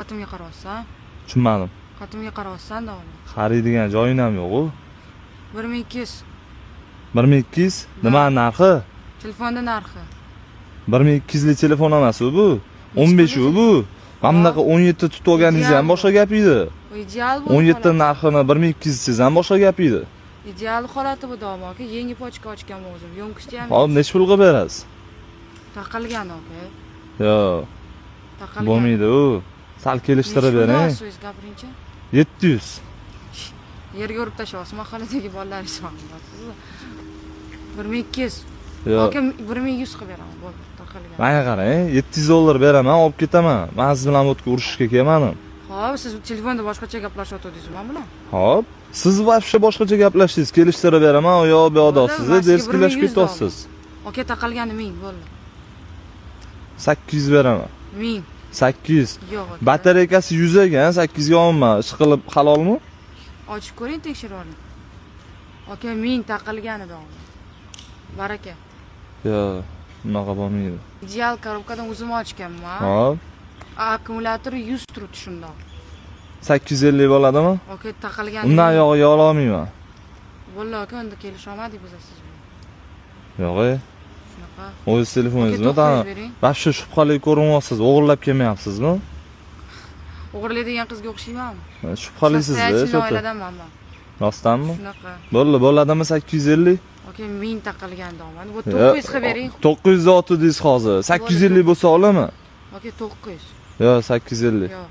Xotimga qarayapsan. Tushunmadim. Xotimga qarayapsan davomli. Qaraydigan joying ham yo'q-ku. 1200. 1200 nima narxi? Telefonda narxi. 1200 lik telefon emas bu. 15 bu. Mana bunaqa 17 tutib olganingiz ham boshqa gap edi. Bu ideal bu. 17 narxini 1200 siz ham boshqa gap edi. Ideal holati bu davomli aka. Yangi pochka ochgan o'zim. Yo'nqishda ham. Hop, necha pulga berasiz? Taqalgan aka. Yo'q. Taqalgan. Bo'lmaydi u. Sal kelishtirib bering. So'z gapiringchi. 700. Yerga urib tashlayapsiz. Mahalladagi bolalar hisobini. 1200. Yo'q. Aka 1100 qilib beraman. Bo'ldi, taqalgan. Menga qarang, 700 dollar beraman, olib ketaman. Men siz bilan o'tga urushishga kelmadim. Xo'p, siz telefonda boshqacha gaplashyotdingiz men bilan. Hop, siz vobshe boshqacha gaplashdingiz, kelishtirib beraman, u yoq bu yoqda siz derskilashib ketyapsiz. Aka taqalgani 1000 bo'ldi. 800 beraman. 1000. 800. Yo'q aka. Batareykasi 100 ekan, 800 ga olma. Ish qilib halolmi? Ochib ko'ring, tekshirib oling. Aka 1000 taqalgani davomli. Baraka. Yo'q, unaqa bo'lmaydi. Ideal korobkadan o'zim ochganman. Hop, Akkumulyatori 100 turibdi shundoq. 850 bo'ladimi? Aka taqalgani. Undan yog'iga ola olmayman. Bo'ldi aka, unda kelisholmadik biz siz bilan. Yo'q, Shunaqa. o'z telefoningizmi? Aka, 900 bering. Vobshe shubhali ko'rinyapsiz, o'g'irlab kelmayapsizmi? O'g'irlaydigan qizga o'xshaymanmi? Shubhalisizda, Shunday oiladanman men. Rostdanmi? Shunaqa. Bo'ladimi 850? Aka 1000 taqalgan davomli. Bu 900 qilib bering. 900 otdingiz hozir. 850 bo'lsa olaman. Aka 900. Yo'q, 850. Yo'q.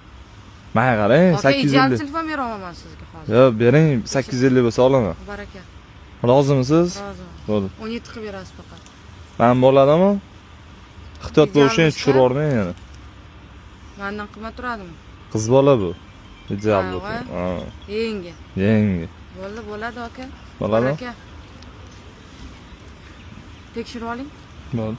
Menga qarang, Aka ideal 850. telefon beraman sizga hozir. Yo'q, bering, 850 bo'lsa olaman. Baraka. Rozimisiz? Rozi. Bo'ldi. 17 qilib berasiz faqat. Men bo'ladimi? Ehtiyot bo'lishing Ideal tushirib yubormang yana. Mendan qimmat turadimi? Qiz bola bu. Ideal Ha, bo'ldi. va? Ha, Yangi. yangi. Bo'ladi aka. Bo'ladi? Baraka. Tekshirib oling. Bo'ldi.